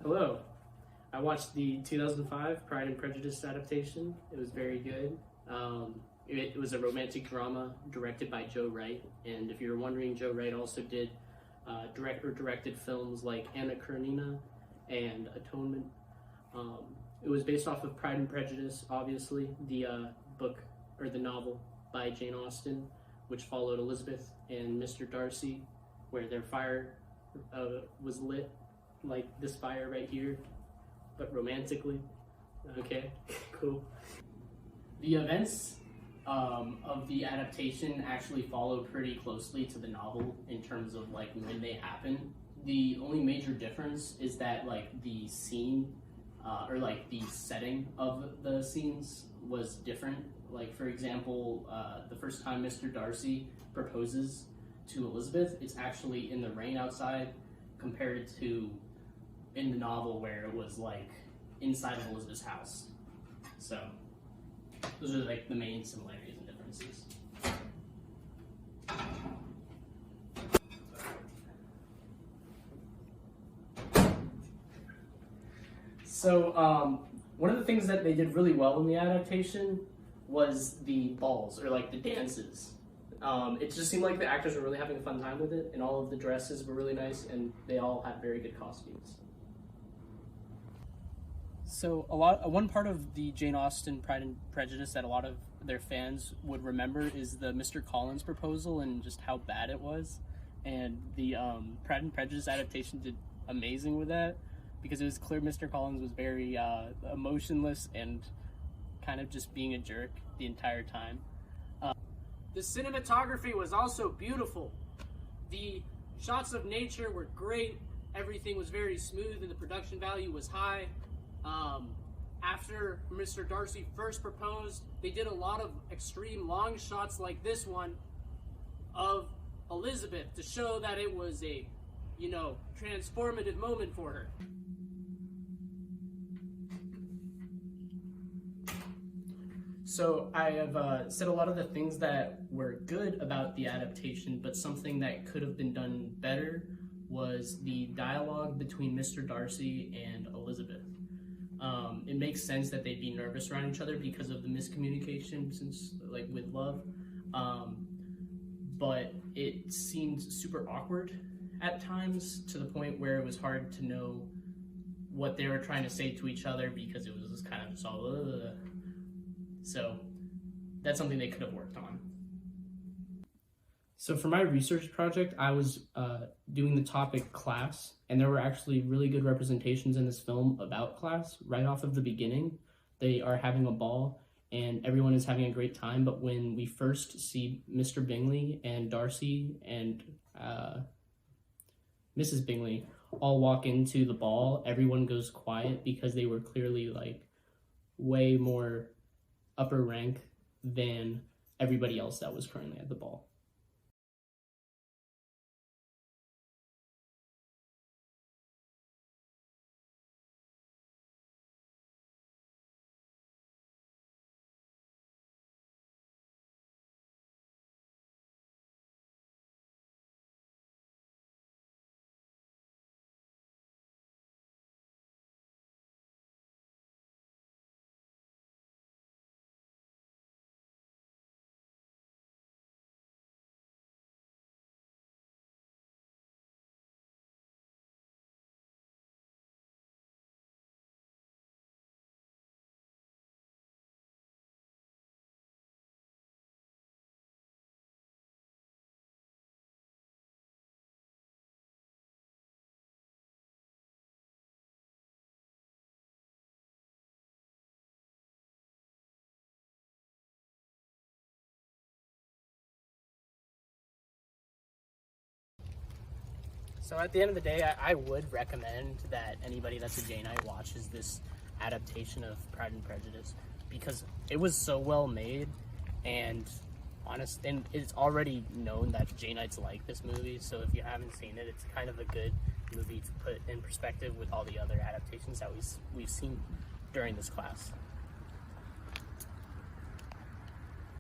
Hello. I watched the 2005 Pride and Prejudice adaptation. It was very good. It was a romantic drama directed by Joe Wright. And if you're wondering, Joe Wright also did directed films like Anna Karenina and Atonement. It was based off of Pride and Prejudice, obviously, the book or the novel by Jane Austen, which followed Elizabeth and Mr. Darcy, where their fire was lit like this fire right here, but romantically. Okay, cool. The events of the adaptation actually follow pretty closely to the novel in terms of like when they happen. The only major difference is that like the scene or like the setting of the scenes was different. Like for example, the first time Mr. Darcy proposes to Elizabeth, it's actually in the rain outside compared to in the novel where it was like inside of Elizabeth's house. So those are like the main similarities and differences. So one of the things that they did really well in the adaptation was the balls, or like the dances. It just seemed like the actors were really having a fun time with it, and all of the dresses were really nice, and they all had very good costumes. So one part of the Jane Austen Pride and Prejudice that a lot of their fans would remember is the Mr. Collins proposal and just how bad it was. And the Pride and Prejudice adaptation did amazing with that, because it was clear Mr. Collins was very emotionless and kind of just being a jerk the entire time. The cinematography was also beautiful. The shots of nature were great. Everything was very smooth and the production value was high. After Mr. Darcy first proposed, they did a lot of extreme long shots like this one of Elizabeth to show that it was a, transformative moment for her. So I have said a lot of the things that were good about the adaptation, but something that could have been done better was the dialogue between Mr. Darcy and Elizabeth. It makes sense that they'd be nervous around each other because of the miscommunication since, like, with love. But it seemed super awkward at times, to the point where it was hard to know what they were trying to say to each other because it was just kind of just all So that's something they could have worked on. So for my research project, I was doing the topic class, and there were actually really good representations in this film about class. Right off of the beginning, they are having a ball, and everyone is having a great time, but when we first see Mr. Bingley and Darcy and Mrs. Bingley all walk into the ball, everyone goes quiet because they were clearly like way more upper rank than everybody else that was currently at the ball. So at the end of the day, I would recommend that anybody that's a Janeite watches this adaptation of Pride and Prejudice, because it was so well made, and and it's already known that Janeites like this movie. So if you haven't seen it, it's kind of a good movie to put in perspective with all the other adaptations that we've seen during this class.